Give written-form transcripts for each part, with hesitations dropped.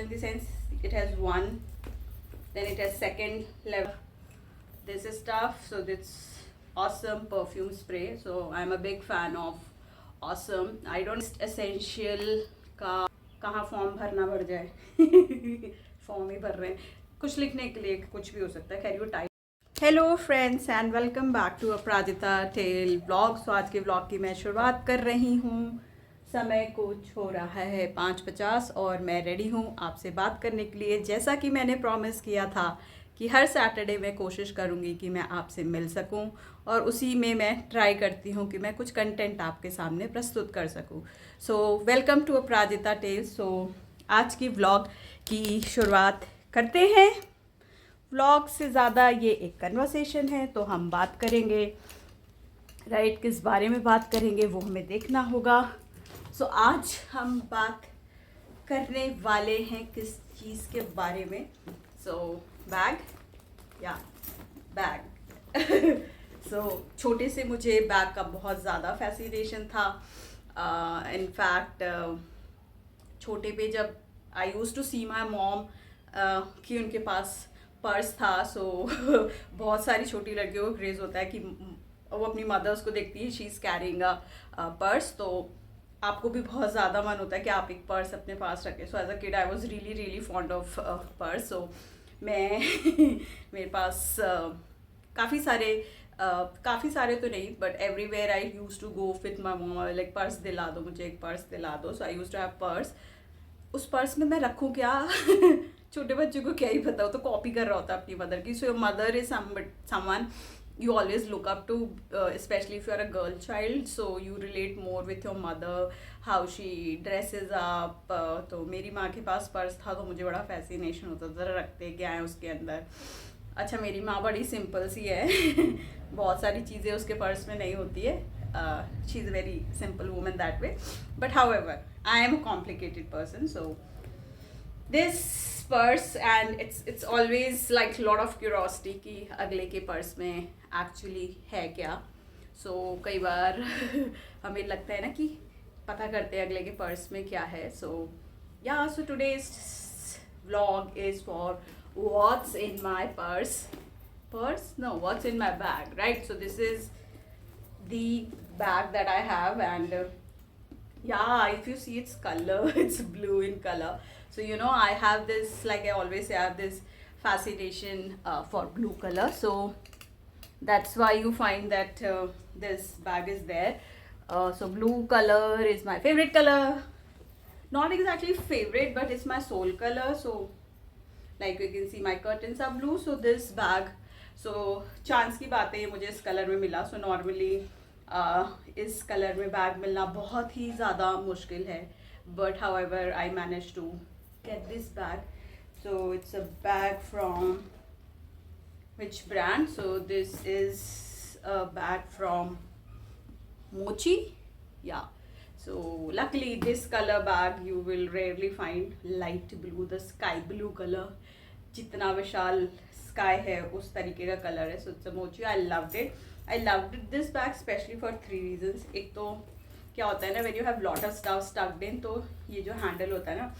in the sense it has one, then it has second level. This is stuff, so this awesome perfume spray. So I'm a big fan of awesome. I don't essential का कहाँ form भरना भर जाए form ही भर रहे हैं कुछ लिखने के लिए कुछ भी हो सकता है खैर you type. Hello friends and welcome back to Aparajita tale blog. So आज के ब्लॉग की मैं शुरुआत कर रही हूँ. समय कुछ हो रहा है 5:50 और मैं रेडी हूँ आपसे बात करने के लिए. जैसा कि मैंने प्रॉमिस किया था कि हर सैटरडे मैं कोशिश करूँगी कि मैं आपसे मिल सकूँ और उसी में मैं ट्राई करती हूँ कि मैं कुछ कंटेंट आपके सामने प्रस्तुत कर सकूँ. So welcome to Aparajita tale. So आज की व्लॉग की शुरुआत करते हैं. व्लॉग से ज़्यादा ये एक कन्वर्सेशन है तो हम बात करेंगे राइट. किस बारे में बात करेंगे वो हमें देखना होगा. सो आज हम बात करने वाले हैं किस चीज़ के बारे में. सो बैग या बैग. सो छोटे से मुझे बैग का बहुत ज़्यादा फैसिनेशन था. इनफैक्ट छोटे पे जब I use to see my mom कि उनके पास पर्स था. सो बहुत सारी छोटी लड़कियों को क्रेज़ होता है कि वो अपनी मदर्स को देखती है she is carrying a purse. तो आपको भी बहुत ज़्यादा मन होता है कि आप एक पर्स अपने पास रखें. So as a kid I was really really fond of purse. So मैं मेरे पास काफ़ी सारे तो नहीं but everywhere I use to go with my mom like purse दिला दो मुझे एक पर्स दिला दो. So I use to have purse. उस पर्स में मैं रखूँ क्या छोटे बच्चे को क्या ही पता हो तो कॉपी कर रहा होता है अपनी मदर की. So your mother is someone you always look up to, especially if you're a girl child, so you relate more with your mother, how she dresses up. तो मेरी माँ के पास पर्स था तो मुझे बड़ा फैसिनेशन होता था रखते क्या है उसके अंदर. अच्छा मेरी माँ बड़ी सिंपल सी है बहुत सारी चीज़ें उसके पर्स में नहीं होती है. She is very simple woman that way. But however I am a complicated person. So this purse and it's always like lot of curiosity कि अगले के पर्स में एक्चुअली है क्या. सो कई बार हमें लगता है ना कि पता करते हैं अगले के पर्स में क्या है. सो या so today's vlog is for what's in my purse know what's in my bag right. So this is the bag that I have and yeah, if you see its color it's blue in color. So you know I have this, like I always say, I have this fascination for blue color. So that's why you find that this bag is there. So blue color is my favorite color. Not exactly favorite but it's my soul color. So like you can see my curtains are blue. So this bag, so chance की बात है ये मुझे इस colour में मिला. So normally इस colour में बैग मिलना बहुत ही ज़्यादा मुश्किल है. But however I manage to get this bag. So it's a bag from which brand. So this is a bag from Mochi. Yeah so luckily this colour bag you will rarely find. Light blue, the sky blue colour, जितना विशाल sky है उस तरीके का colour है. सो it's अ मोची. I loved this bag especially for 3 reasons. एक तो क्या होता है ना when you have lot of stuff stucked in, तो ये जो हैंडल होता है ना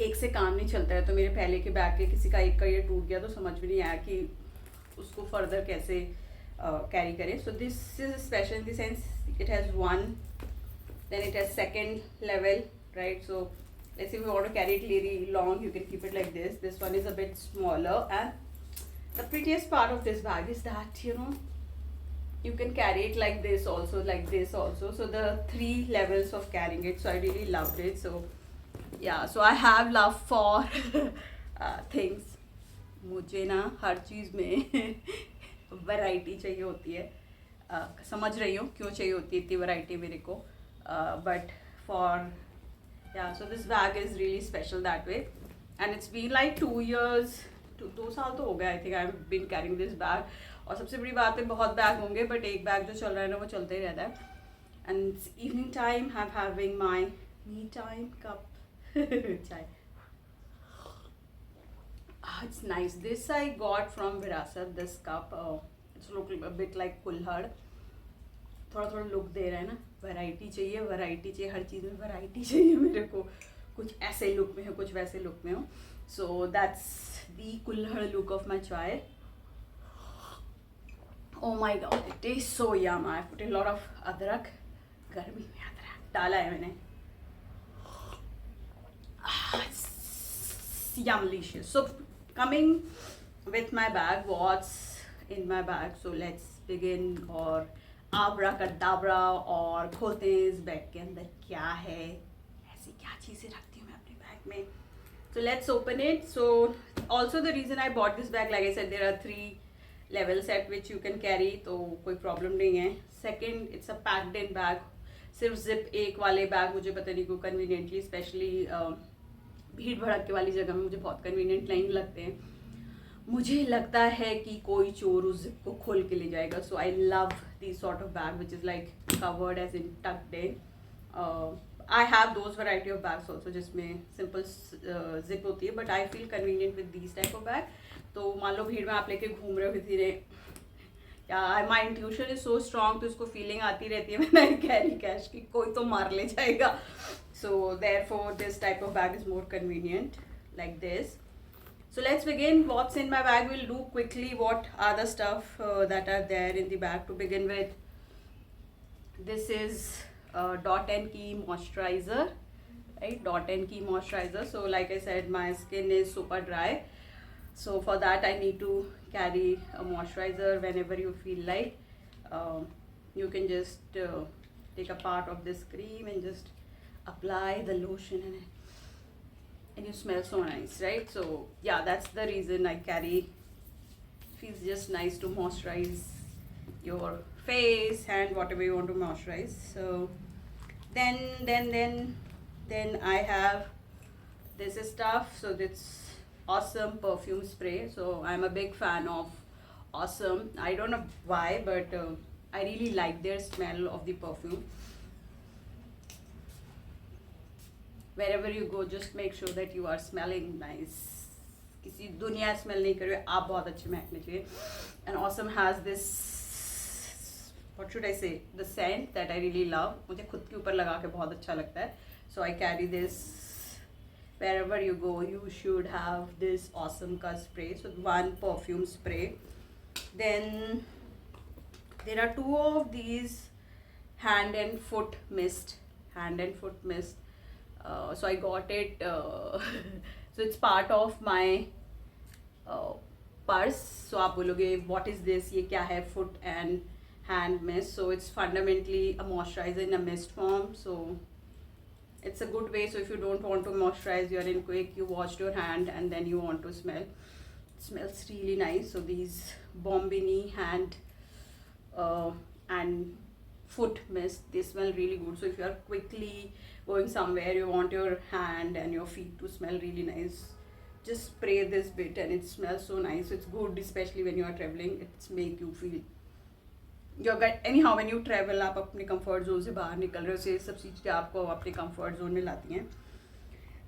एक से काम नहीं चलता है. तो मेरे पहले के बैग के किसी का एक का ये टूट गया तो समझ में नहीं आया कि उसको फर्दर कैसे कैरी करें. So this is special in the sense it has one, then it has second level right. सो let's say if you want to carry it really long you can keep it like this. This one is a bit smaller and the prettiest part of this bag is that you know you can carry it like this also, like this also. So the 3 levels of carrying it. So I really loved it. So yeah, so I have love for things. मुझे ना हर चीज़ में variety चाहिए होती है. समझ रही हूँ क्यों चाहिए होती है इतनी वैरायटी मेरे को. But for yeah, so this bag is really special that way and it's been like 2 years. 2 साल तो हो गया I think I have been carrying this bag. और सबसे बड़ी बात है बहुत बैग होंगे बट एक बैग जो चल रहा है ना वो चलता ही रहता है. And evening time I am having my me time cup chai. It's nice. This I got from Virasat. This cup it's look a bit like kulhad. थोड़ा थोड़ा लुक दे रहा है ना. वैरायटी चाहिए हर चीज़ में वैरायटी चाहिए मेरे को. कुछ ऐसे लुक में हो, कुछ वैसे लुक में हो. सो दैट्स दी कुल्हड़ लुक ऑफ माई चाय. Oh my god, it tastes so yum. I put a lot of adrak. गर्मी में अदरक डाला है मैंने. It's yumlicious. So coming with my bag, what's in my bag? So let's begin. और abracadabra और खोलते हैं इस बैग के अंदर क्या है. ऐसी क्या चीज़ें रखती हूँ मैं अपने बैग में. So let's open it. So also the reason I bought this bag, like I said, there are 3 levels at which you can carry, तो कोई प्रॉब्लम नहीं है. Second, it's a packed in bag. सिर्फ zip एक वाले bag मुझे पता नहीं क्यों कन्वीनियंटली, स्पेशली भीड़ भड़क वाली जगह में मुझे बहुत कन्वीनियंट नहीं लगते हैं. मुझे लगता है कि कोई चोर उस जिप को खोल के ले जाएगा. So I love this sort of bag which is like covered edge in tucked in. I have those variety of bags also जिसमें सिंपल जिप होती है, but I feel convenient with this type of bag. तो मान लो भीड़ में आप लेके घूम रहे हो किसी ने, या माई इंट्यूशन इज सो स्ट्रॉन्ग, तो उसको फीलिंग आती रहती है मैंने कैरी कैश की कोई तो मार ले जाएगा. So therefore this type of bag is more convenient like this. So let's begin. What's in my bag? We'll do quickly what are the stuff that are there in the bag. To begin with, this is Dot and Key moisturizer, right? Dot and Key moisturizer. So like I said, my skin is super dry. So for that I need to carry a moisturizer whenever you feel like. You can just take a part of this cream and just apply the lotion and you smell so nice, right? So yeah, that's the reason I carry. Feels just nice to moisturize your face and whatever you want to moisturize. So then I have this stuff. So this Awesome perfume spray. So I'm a big fan of Awesome. I don't know why, but I really like their smell of the perfume. Wherever you go, just make sure that you are smelling nice. किसी दुनिया smell नहीं कर रहे, आप बहुत अच्छे महकने चाहिए. And Awesome has this, what should I say, the scent that I really love. मुझे खुद के ऊपर लगा के बहुत अच्छा लगता है. So I carry this wherever you go. You should have this Awesome ka spray. So one perfume spray. Then there are 2 of these hand and foot mist. So I got it. So it's part of my purse. So आप बोलोगे what is this? ये क्या है? Foot and hand mist. So it's fundamentally a moisturizer in a mist form. So it's a good way. So if you don't want to moisturize, you're in quick, you washed your hand and then you want to smell. It smells really nice. So these Bombini hand and foot mist, they smell really good. So if you are quickly going somewhere, you want your hand and your feet to smell really nice, just spray this bit and it smells so nice. It's good especially when you are traveling. It's make you feel you're good. Anyhow, when you travel, आप अपने comfort zone से बाहर निकल रहे हो, से सब चीज़ें आपको अपने comfort zone में लाती हैं.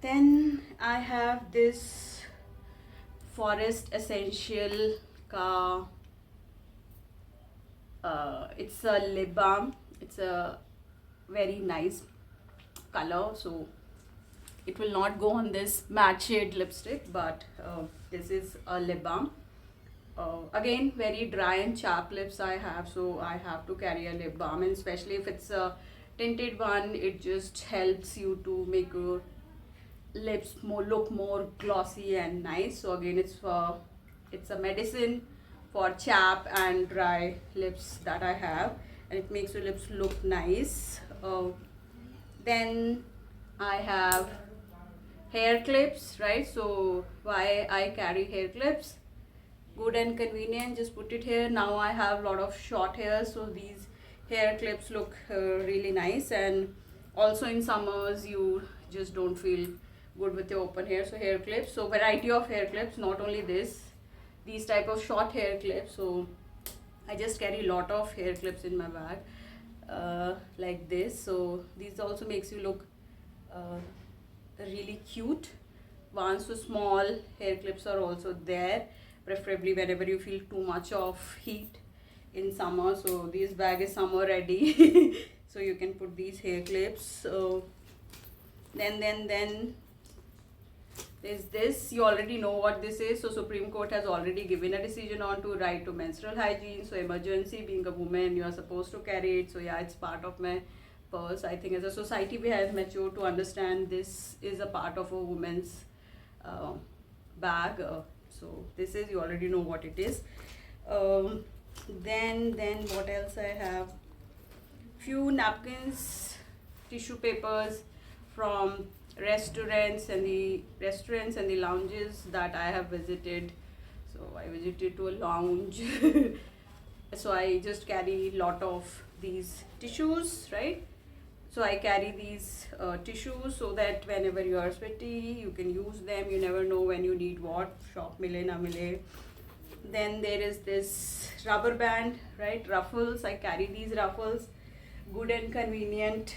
Then I have this Forest Essential का it's a lip balm. It's a very nice color, so it will not go on this matte shade lipstick, but this is a lip balm. Again, very dry and chapped lips I have, so I have to carry a lip balm, and especially if it's a tinted one, it just helps you to make your lips look more glossy and nice. So again, it's a medicine for chapped and dry lips that I have, and it makes your lips look nice. Then I have hair clips, right? So why I carry hair clips? Good and convenient, just put it here. Now I have a lot of short hair, so these hair clips look really nice. And also in summers you just don't feel good with your open hair, so hair clips. So variety of hair clips, not only these type of short hair clips. So I just carry a lot of hair clips in my bag like this. So these also makes you look really cute. One, so small hair clips are also there, preferably whenever you feel too much of heat in summer. So this bag is summer ready. So you can put these hair clips. Then is this. You already know what this is. So Supreme Court has already given a decision on to right to menstrual hygiene. So emergency, being a woman, you are supposed to carry it. So yeah, it's part of my purse. I think as a society we have matured to understand this is a part of a woman's uh, bag. So this is, you already know what it is. Then what else I have? Few napkins, tissue papers from restaurants and the lounges that I have visited. So I visited to a lounge. So I just carry lot of these tissues, right? So I carry these tissues so that whenever you are sweaty, you can use them. You never know when you need what. Shop mile na mile. Then there is this rubber band, right? Ruffles. I carry these ruffles. Good and convenient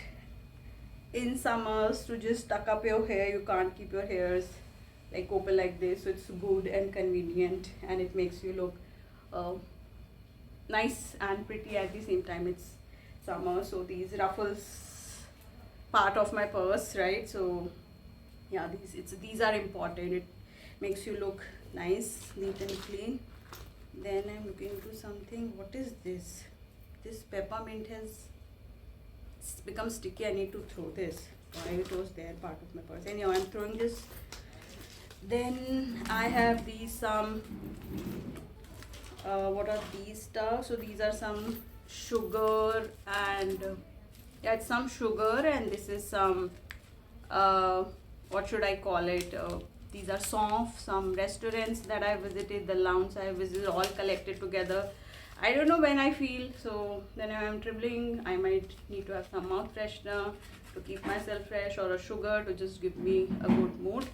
in summers to just tuck up your hair. You can't keep your hairs like open like this, so it's good and convenient, and it makes you look nice and pretty at the same time. It's summer, so these ruffles part of my purse, right? So yeah, these are important. It makes you look nice, neat and clean. Then I'm looking into something. What is this? This peppermint has become sticky. I need to throw this. Why it was there, part of my purse. Anyhow, I'm throwing this. Then I have these some what are these stuff? So these are some sugar and yeah, it's some sugar, and this is some what should I call it? These are some restaurants that I visited, the lounge I visited, all collected together. I don't know when I feel, so when I'm traveling, I might need to have some mouth freshener to keep myself fresh, or a sugar to just give me a good mood.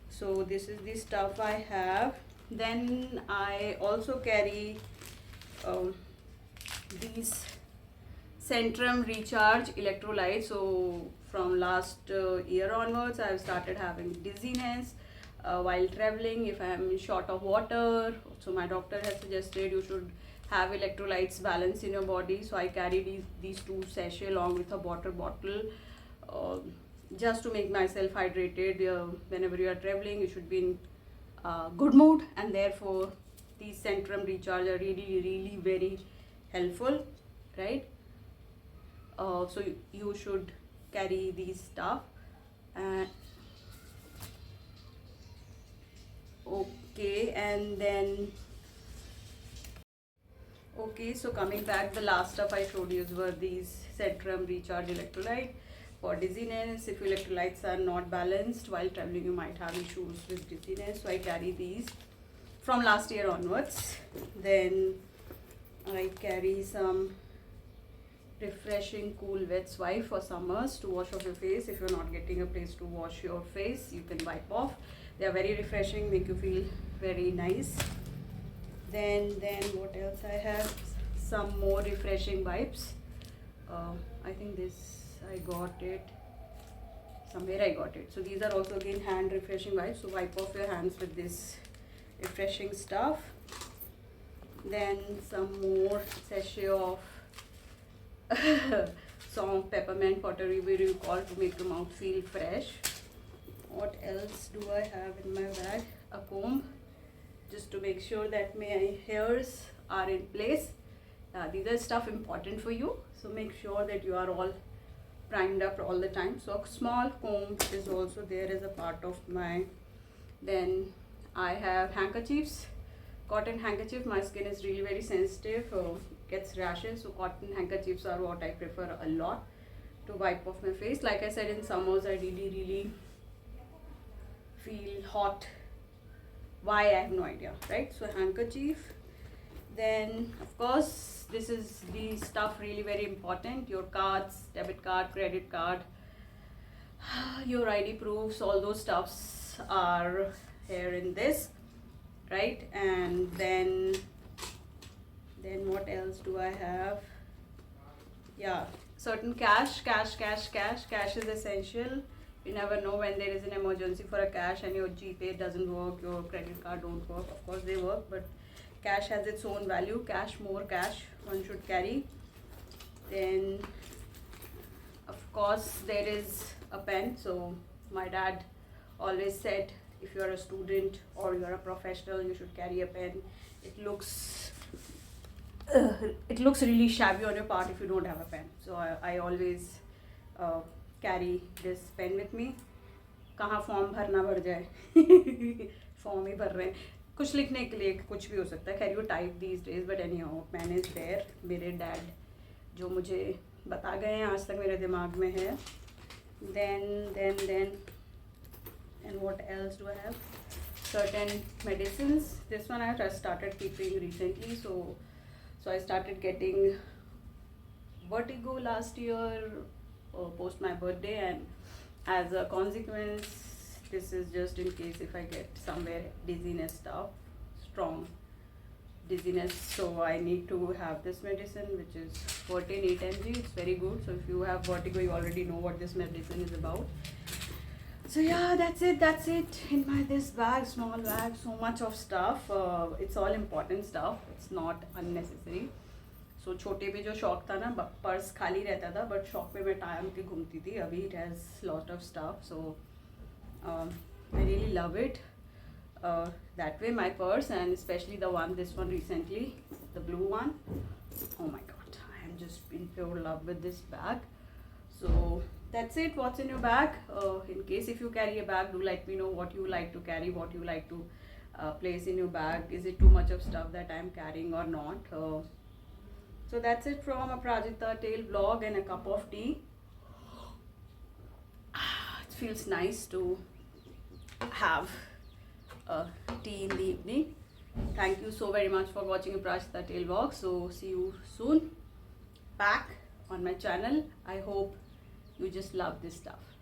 So this is the stuff I have. Then I also carry these Centrum Recharge electrolytes. So from last year onwards, I've started having dizziness while traveling if I'm short of water. So my doctor has suggested you should have electrolytes balance in your body. So I carry these two sachets along with a water bottle just to make myself hydrated. Whenever you are traveling, you should be in good mood, and therefore these Centrum Recharge are really very helpful, right? So you should carry these stuff. Okay, and then okay, so coming back, the last stuff I showed you were these Centrum Recharge electrolyte for dizziness. If electrolytes are not balanced while traveling, you might have issues with dizziness. So I carry these from last year onwards. Then I carry some refreshing cool wet wipe for summers to wash off your face. If you're not getting a place to wash your face, you can wipe off. They are very refreshing, make you feel very nice. Then what else I have? Some more refreshing wipes. I think this I got it somewhere. I got it. So these are also again hand refreshing wipes. So wipe off your hands with this refreshing stuff. Then some more sachet of some peppermint pottery, where you call to make your mouth feel fresh. What else do I have in my bag? A comb, just to make sure that my hairs are in place. These are stuff important for you, so make sure that you are all primed up all the time. So a small comb is also there as a part of my. Then I have handkerchiefs, cotton handkerchief. My skin is really very sensitive, gets rashes, so cotton handkerchiefs are what I prefer a lot to wipe off my face. Like I said, in summers I really feel hot. Why, I have no idea, right? So handkerchief. Then of course this is the stuff really very important: your cards, debit card, credit card, your ID proofs, all those stuffs are here in this, right? And then what else do I have? Yeah, certain cash is essential. You never know when there is an emergency for a cash and your GPay doesn't work, your credit card don't work. Of course they work, but cash has its own value. More cash one should carry. Then of course there is a pen. So my dad always said, if you are a student or you are a professional, you should carry a pen. It looks really shabby on your part if you don't have a pen. So I always carry this pen with me. कहाँ form भरना भर जाए form ही भर रहे हैं, कुछ लिखने के लिए कुछ भी हो सकता है. खैर you type these days, but anyhow pain is there. मेरे डैड जो मुझे बता गए हैं आज तक मेरे दिमाग में है. then and what else do I have? Certain medicines. This one I have started keeping recently. So I started getting vertigo last year post my birthday, and as a consequence, this is just in case if I get somewhere dizziness stuff, strong dizziness. So I need to have this medicine, which is 14 8 mg. It's very good. So if you have vertigo, you already know what this medicine is about. So yeah, that's it in my this bag, small bag. So much of stuff. It's all important stuff. It's not unnecessary. So छोटे पे जो शौक था ना, purse खाली रहता था, but शौक पे मैं टाइम के घूमती थी. अभी it has lot of stuff. So I really love it. That way my purse, and especially this one recently, the blue one. Oh my god, I am just in pure love with this bag. So that's it. What's in your bag? In case if you carry a bag, do let me know what you like to carry, what you like to place in your bag. Is it too much of stuff that I'm carrying or not? So that's it from a Prajita Tale vlog and a cup of tea. It feels nice to have tea in the evening. Thank you so very much for watching a Prajita Tale vlog. So see you soon back on my channel. I hope you just love this stuff.